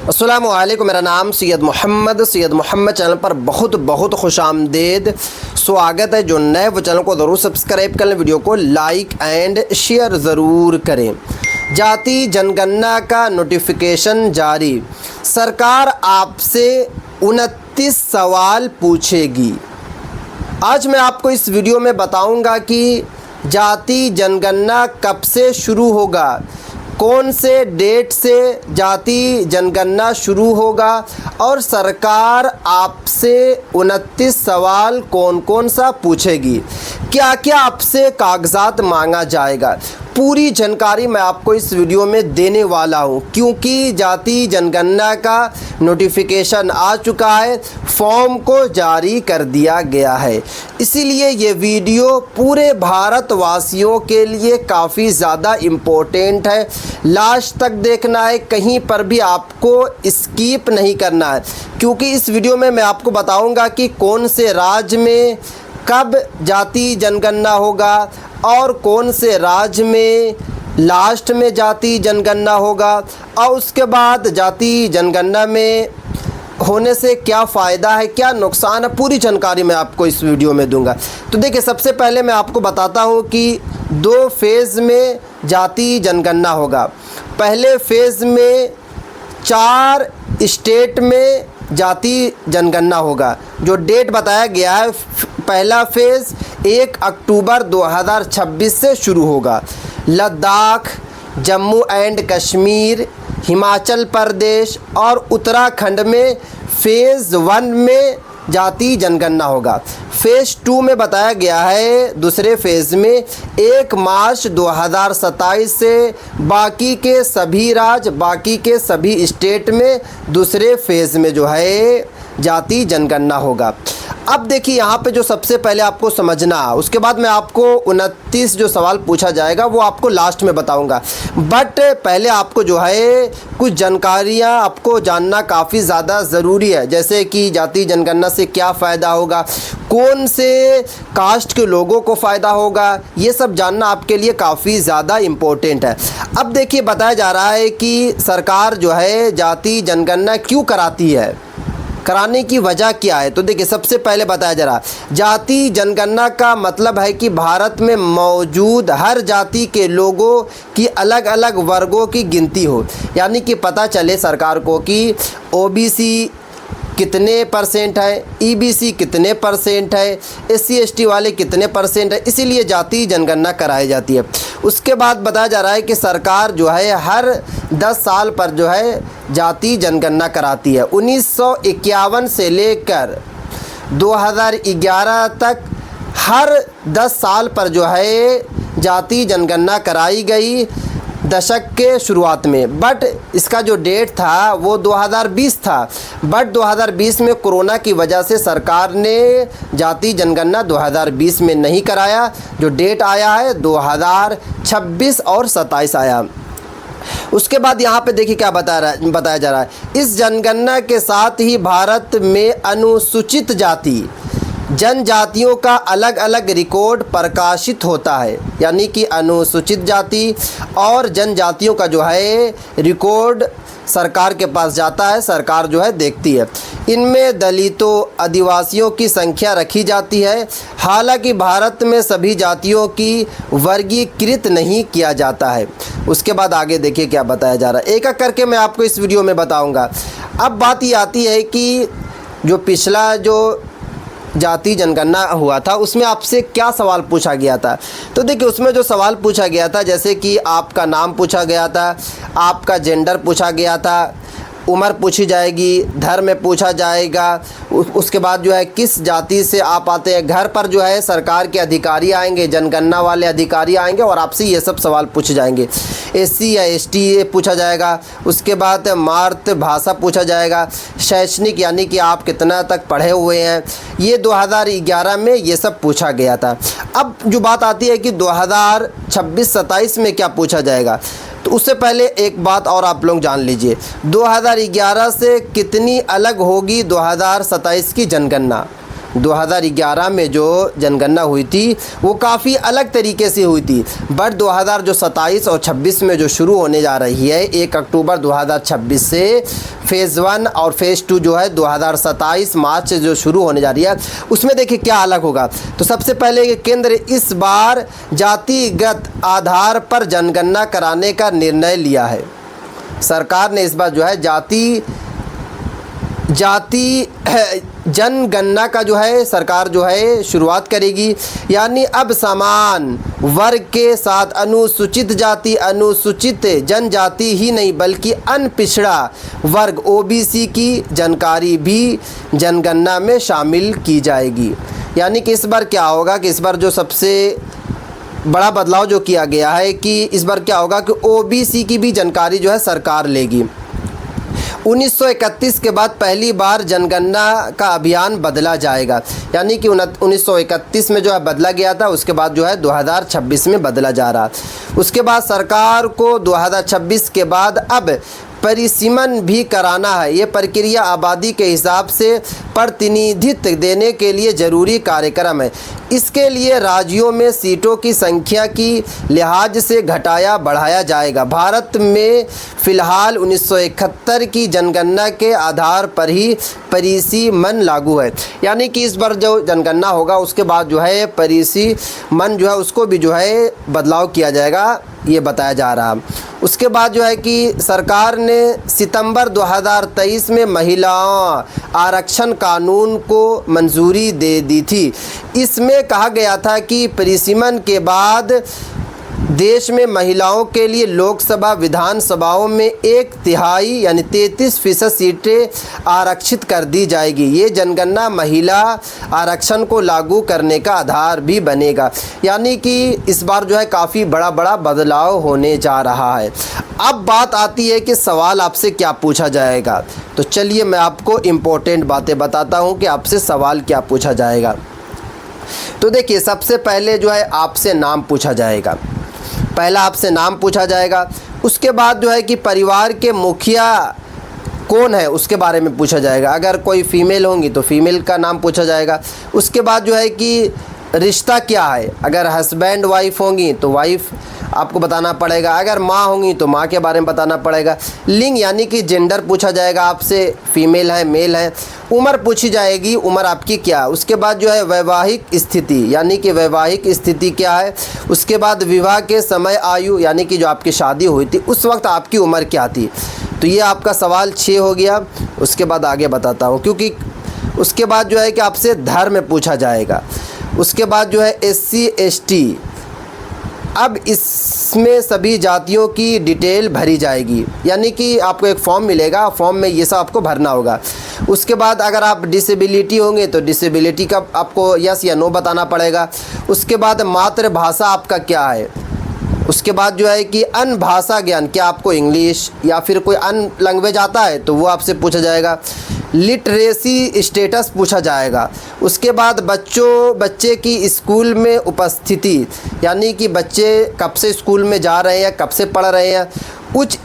अस्सलामुअलैकुम, मेरा नाम सैयद मोहम्मद चैनल पर बहुत बहुत खुशामदीद स्वागत है। जो नए वो चैनल को ज़रूर सब्सक्राइब कर लें, वीडियो को लाइक एंड शेयर ज़रूर करें। जाति जनगणना का नोटिफिकेशन जारी, सरकार आपसे 29 सवाल पूछेगी। आज मैं आपको इस वीडियो में बताऊंगा कि जाति जनगणना कब से शुरू होगा, कौन से डेट से जाति जनगणना शुरू होगा और सरकार आपसे 29 सवाल कौन कौन सा पूछेगी, क्या क्या आपसे कागजात मांगा जाएगा, पूरी जानकारी मैं आपको इस वीडियो में देने वाला हूं। क्योंकि जाति जनगणना का नोटिफिकेशन आ चुका है, फॉर्म को जारी कर दिया गया है, इसीलिए ये वीडियो पूरे भारतवासियों के लिए काफ़ी ज़्यादा इम्पोर्टेंट है। लास्ट तक देखना है, कहीं पर भी आपको स्किप नहीं करना है, क्योंकि इस वीडियो में मैं आपको बताऊंगा कि कौन से राज्य में कब जाति जनगणना होगा और कौन से राज्य में लास्ट में जाति जनगणना होगा और उसके बाद जाति जनगणना में होने से क्या फ़ायदा है, क्या नुकसान है, पूरी जानकारी मैं आपको इस वीडियो में दूंगा। तो देखिए, सबसे पहले मैं आपको बताता हूं कि 2 फेज़ में जाति जनगणना होगा। पहले फेज़ में 4 स्टेट में जाति जनगणना होगा। जो डेट बताया गया है, पहला फेज़ 1 अक्टूबर 2026 से शुरू होगा। लद्दाख, जम्मू एंड कश्मीर, हिमाचल प्रदेश और उत्तराखंड में फेज़ 1 में जाति जनगणना होगा। फेज़ 2 में बताया गया है, दूसरे फेज़ में 1 मार्च 2027 से बाकी के सभी राज्य, बाकी के सभी स्टेट में दूसरे फेज़ में जो है जाति जनगणना होगा। अब देखिए, यहाँ पे जो सबसे पहले आपको समझना, उसके बाद मैं आपको 29 जो सवाल पूछा जाएगा वो आपको लास्ट में बताऊंगा। बट पहले आपको जो है कुछ जानकारियाँ आपको जानना काफ़ी ज़्यादा ज़रूरी है, जैसे कि जाति जनगणना से क्या फ़ायदा होगा, कौन से कास्ट के लोगों को फ़ायदा होगा, ये सब जानना आपके लिए काफ़ी ज़्यादा इम्पोर्टेंट है। अब देखिए, बताया जा रहा है कि सरकार जो है जाति जनगणना क्यों कराती है, कराने की वजह क्या है। तो देखिए, सबसे पहले बताया जा रहा है, जाति जनगणना का मतलब है कि भारत में मौजूद हर जाति के लोगों की अलग अलग वर्गों की गिनती हो, यानी कि पता चले सरकार को कि ओबीसी कितने परसेंट है, ईबीसी कितने परसेंट है, एससी एसटी वाले कितने परसेंट है, इसीलिए जाति जनगणना कराई जाती है। उसके बाद बताया जा रहा है कि सरकार जो है हर 10 साल पर जो है जाति जनगणना कराती है। 1951 से लेकर 2011 तक हर 10 साल पर जो है जाति जनगणना कराई गई दशक के शुरुआत में। बट इसका जो डेट था वो 2020 था, बट 2020 में कोरोना की वजह से सरकार ने जाति जनगणना 2020 में नहीं कराया। जो डेट आया है 2026 और 27 आया। उसके बाद यहाँ पे देखिए क्या बताया जा रहा है, इस जनगणना के साथ ही भारत में अनुसूचित जाति जनजातियों का अलग अलग रिकॉर्ड प्रकाशित होता है, यानी कि अनुसूचित जाति और जनजातियों का जो है रिकॉर्ड सरकार के पास जाता है, सरकार जो है देखती है। इनमें दलितों, आदिवासियों की संख्या रखी जाती है। हालांकि भारत में सभी जातियों की वर्गीकृत नहीं किया जाता है। उसके बाद आगे देखिए क्या बताया जा रहा है, एक एक करके मैं आपको इस वीडियो में बताऊंगा। अब बात ये आती है कि जो पिछला जो जाति जनगणना हुआ था उसमें आपसे क्या सवाल पूछा गया था। तो देखिए, उसमें जो सवाल पूछा गया था, जैसे कि आपका नाम पूछा गया था, आपका जेंडर पूछा गया था, उम्र पूछी जाएगी, धर्म पूछा जाएगा, उसके बाद जो है किस जाति से आप आते हैं। घर पर जो है सरकार के अधिकारी आएंगे, जनगणना वाले अधिकारी आएंगे और आपसे ये सब सवाल पूछे जाएंगे। एससी या एसटी ये पूछा जाएगा। उसके बाद मातृभाषा पूछा जाएगा, शैक्षणिक यानी कि आप कितना तक पढ़े हुए हैं, ये 2011 में ये सब पूछा गया था। अब जो बात आती है कि 2026-27 में क्या पूछा जाएगा, तो उससे पहले एक बात और आप लोग जान लीजिए, 2011 से कितनी अलग होगी 2027 की जनगणना। 2011 में जो जनगणना हुई थी वो काफ़ी अलग तरीके से हुई थी, बट 2027 और 26 में जो शुरू होने जा रही है 1 अक्टूबर 2026 से, फ़ेज़ 1 और फ़ेज़ 2 जो है 2027 मार्च से जो शुरू होने जा रही है, उसमें देखिए क्या अलग होगा। तो सबसे पहले केंद्र इस बार जातिगत आधार पर जनगणना कराने का निर्णय लिया है। सरकार ने इस बार जो है जाति जनगणना का जो है सरकार जो है शुरुआत करेगी। यानी अब समान वर्ग के साथ अनुसूचित जाति, अनुसूचित जनजाति ही नहीं बल्कि अनपिछड़ा वर्ग ओबीसी की जानकारी भी जनगणना में शामिल की जाएगी। यानी कि इस बार क्या होगा कि इस बार जो सबसे बड़ा बदलाव जो किया गया है कि इस बार क्या होगा कि ओबीसी की भी जानकारी जो है सरकार लेगी। 1931 के बाद पहली बार जनगणना का अभियान बदला जाएगा। यानी कि 1931 में जो है बदला गया था, उसके बाद जो है 2026 में बदला जा रहा। उसके बाद सरकार को 2026 के बाद अब परिसीमन भी कराना है। ये प्रक्रिया आबादी के हिसाब से प्रतिनिधित्व देने के लिए ज़रूरी कार्यक्रम है। इसके लिए राज्यों में सीटों की संख्या की लिहाज से घटाया बढ़ाया जाएगा। भारत में फ़िलहाल 1971 की जनगणना के आधार पर ही परिसीमन लागू है। यानी कि इस बार जो जनगणना होगा उसके बाद जो है परिसीमन जो है उसको भी जो है बदलाव किया जाएगा, ये बताया जा रहा। उसके बाद जो है कि सरकार ने सितंबर 2023 में महिलाओं आरक्षण कानून को मंजूरी दे दी थी। इसमें कहा गया था कि परिसीमन के बाद देश में महिलाओं के लिए लोकसभा विधानसभाओं में 1/3 यानी 33% सीटें आरक्षित कर दी जाएगी। ये जनगणना महिला आरक्षण को लागू करने का आधार भी बनेगा। यानी कि इस बार जो है काफ़ी बड़ा बदलाव होने जा रहा है। अब बात आती है कि सवाल आपसे क्या पूछा जाएगा। तो चलिए मैं आपको इम्पोर्टेंट बातें बताता हूँ कि आपसे सवाल क्या पूछा जाएगा। तो देखिए सबसे पहले जो है आपसे नाम पूछा जाएगा। पहला आपसे नाम पूछा जाएगा। उसके बाद जो है कि परिवार के मुखिया कौन है उसके बारे में पूछा जाएगा। अगर कोई फ़ीमेल होंगी तो फ़ीमेल का नाम पूछा जाएगा। उसके बाद जो है कि रिश्ता क्या है। अगर हस्बैंड वाइफ होंगी तो वाइफ आपको बताना पड़ेगा। अगर माँ होंगी तो माँ के बारे में बताना पड़ेगा। लिंग यानी कि जेंडर पूछा जाएगा आपसे, फीमेल है मेल है। उम्र पूछी जाएगी, उम्र आपकी क्या है। उसके बाद जो है वैवाहिक स्थिति यानी कि वैवाहिक स्थिति क्या है। उसके बाद विवाह के समय आयु यानी कि जो आपकी शादी हुई थी उस वक्त आपकी उम्र क्या थी। तो ये आपका सवाल 6 हो गया। उसके बाद आगे बताता हूँ, क्योंकि उसके बाद जो है कि आपसे धर्म पूछा जाएगा। उसके बाद जो है SC ST, अब इसमें सभी जातियों की डिटेल भरी जाएगी। यानी कि आपको एक फॉर्म मिलेगा, फॉर्म में ये सब आपको भरना होगा। उसके बाद अगर आप डिसेबिलिटी होंगे तो डिसेबिलिटी का आपको यस या नो बताना पड़ेगा। उसके बाद मातृभाषा आपका क्या है। उसके बाद जो है कि अन्य भाषा ज्ञान, क्या आपको इंग्लिश या फिर कोई अन्य लैंग्वेज आता है तो वो आपसे पूछा जाएगा। लिटरेसी स्टेटस पूछा जाएगा। उसके बाद बच्चे की स्कूल में उपस्थिति यानी कि बच्चे कब से स्कूल में जा रहे हैं, कब से पढ़ रहे हैं। उच्च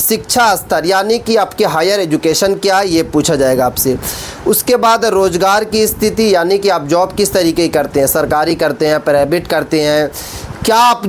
शिक्षा स्तर यानी कि आपके हायर एजुकेशन क्या है ये पूछा जाएगा आपसे। उसके बाद रोज़गार की स्थिति यानी कि आप जॉब किस तरीके की करते हैं, सरकारी करते हैं, प्राइवेट करते हैं, क्या आप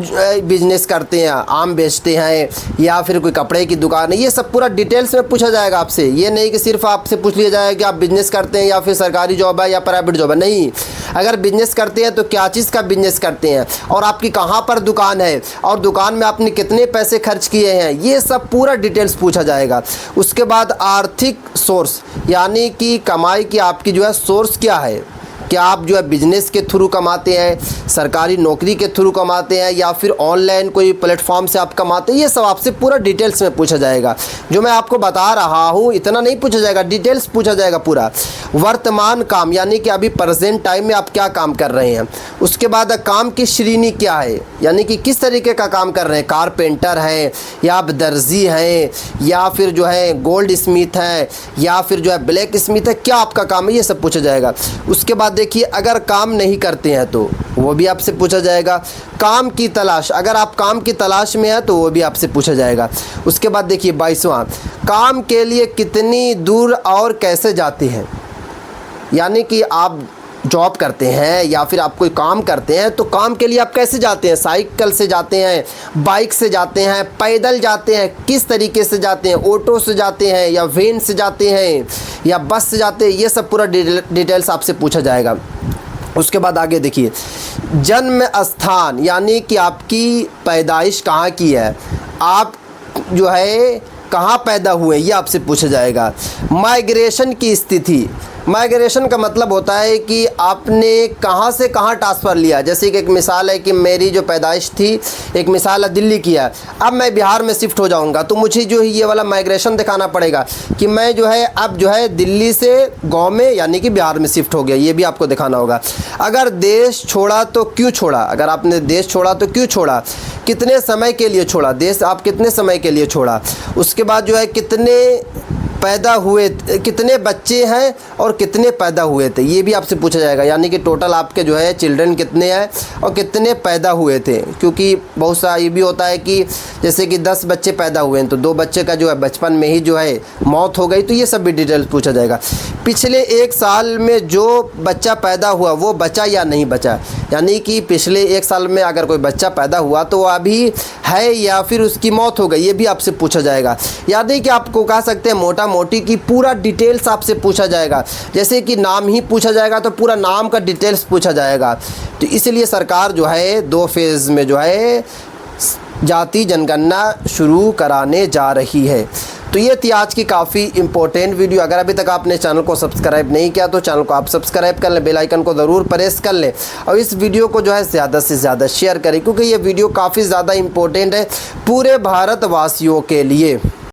बिजनेस करते हैं, आम बेचते हैं या फिर कोई कपड़े की दुकान है। ये सब पूरा डिटेल्स में पूछा जाएगा आपसे। ये नहीं कि सिर्फ आपसे पूछ लिया जाएगा कि आप बिजनेस करते हैं या फिर सरकारी जॉब है या प्राइवेट जॉब है। नहीं, अगर बिजनेस करते हैं तो क्या चीज़ का बिजनेस करते हैं और आपकी कहाँ पर दुकान है और दुकान में आपने कितने पैसे खर्च किए हैं, ये सब पूरा डिटेल्स पूछा जाएगा। उसके बाद आर्थिक सोर्स यानी कि कमाई की आपकी जो है सोर्स क्या है। क्या आप जो है बिजनेस के थ्रू कमाते हैं, सरकारी नौकरी के थ्रू कमाते हैं या फिर ऑनलाइन कोई प्लेटफॉर्म से आप कमाते हैं। ये सब आपसे पूरा डिटेल्स में पूछा जाएगा। जो मैं आपको बता रहा हूँ इतना नहीं पूछा जाएगा, डिटेल्स पूछा जाएगा पूरा। वर्तमान काम यानी कि अभी प्रेजेंट टाइम में आप क्या काम कर रहे हैं। उसके बाद काम की श्रेणी क्या है यानी कि किस तरीके का काम कर रहे हैं, कारपेंटर हैं या आप दर्जी हैं या फिर जो है गोल्ड स्मिथ है या फिर जो है ब्लैक स्मिथ है, क्या आपका काम है, ये सब पूछा जाएगा। उसके बाद देखिए अगर काम नहीं करते हैं तो वो भी आपसे पूछा जाएगा। काम की तलाश, अगर आप काम की तलाश में हैं तो वो भी आपसे पूछा जाएगा। उसके बाद देखिए 22वां, काम के लिए कितनी दूर और कैसे जाते हैं। यानी कि आप जॉब करते हैं या फिर आप कोई काम करते हैं तो काम के लिए आप कैसे जाते हैं? साइकिल से जाते हैं, बाइक से जाते हैं, पैदल जाते हैं, किस तरीके से जाते हैं? ऑटो से जाते हैं या वैन से जाते हैं या बस से जाते हैं? ये सब पूरा डिटेल्स आपसे पूछा जाएगा। उसके बाद आगे देखिए, जन्म स्थान यानी कि आपकी पैदाइश कहाँ की है, आप जो है कहाँ पैदा हुए, ये आपसे पूछा जाएगा। माइग्रेशन की स्थिति, माइग्रेशन का मतलब होता है कि आपने कहाँ से कहाँ ट्रांसफ़र लिया। जैसे कि एक मिसाल है कि मेरी जो पैदाइश थी, एक मिसाल है दिल्ली की है, अब मैं बिहार में शिफ्ट हो जाऊँगा तो मुझे जो है ये वाला माइग्रेशन दिखाना पड़ेगा कि मैं जो है अब जो है दिल्ली से गांव में यानी कि बिहार में शिफ्ट हो गया, ये भी आपको दिखाना होगा। अगर देश छोड़ा तो क्यों छोड़ा, अगर आपने देश छोड़ा तो क्यों छोड़ा, कितने समय के लिए छोड़ा, देश आप कितने समय के लिए छोड़ा। उसके बाद जो है कितने पैदा हुए, कितने बच्चे हैं और कितने पैदा हुए थे, ये भी आपसे पूछा जाएगा। यानी कि टोटल आपके जो है चिल्ड्रन कितने हैं और कितने पैदा हुए थे, क्योंकि बहुत सा ये भी होता है कि जैसे कि 10 बच्चे पैदा हुए हैं तो 2 बच्चे का जो है बचपन में ही जो है मौत हो गई, तो ये सब भी डिटेल्स पूछा जाएगा। पिछले 1 साल में जो बच्चा पैदा हुआ वो बचा या नहीं बचा, यानी कि पिछले 1 साल में अगर कोई बच्चा पैदा हुआ तो वो अभी है या फिर उसकी मौत हो गई, ये भी आपसे पूछा जाएगा। यानी कि आपको कह सकते हैं मोटा मोटी की पूरा डिटेल्स आपसे पूछा जाएगा। जैसे कि नाम ही पूछा जाएगा तो पूरा नाम का डिटेल्स पूछा जाएगा। तो इसलिए सरकार जो है 2 फेज़ में जो है जाति जनगणना शुरू कराने जा रही है। तो ये थी आज की काफ़ी इंपॉर्टेंट वीडियो। अगर अभी तक आपने चैनल को सब्सक्राइब नहीं किया तो चैनल को आप सब्सक्राइब कर लें, बेल आइकन को ज़रूर प्रेस कर लें और इस वीडियो को जो है ज़्यादा से ज़्यादा शेयर करें, क्योंकि ये वीडियो काफ़ी ज़्यादा इंपॉर्टेंट है पूरे भारतवासियों के लिए।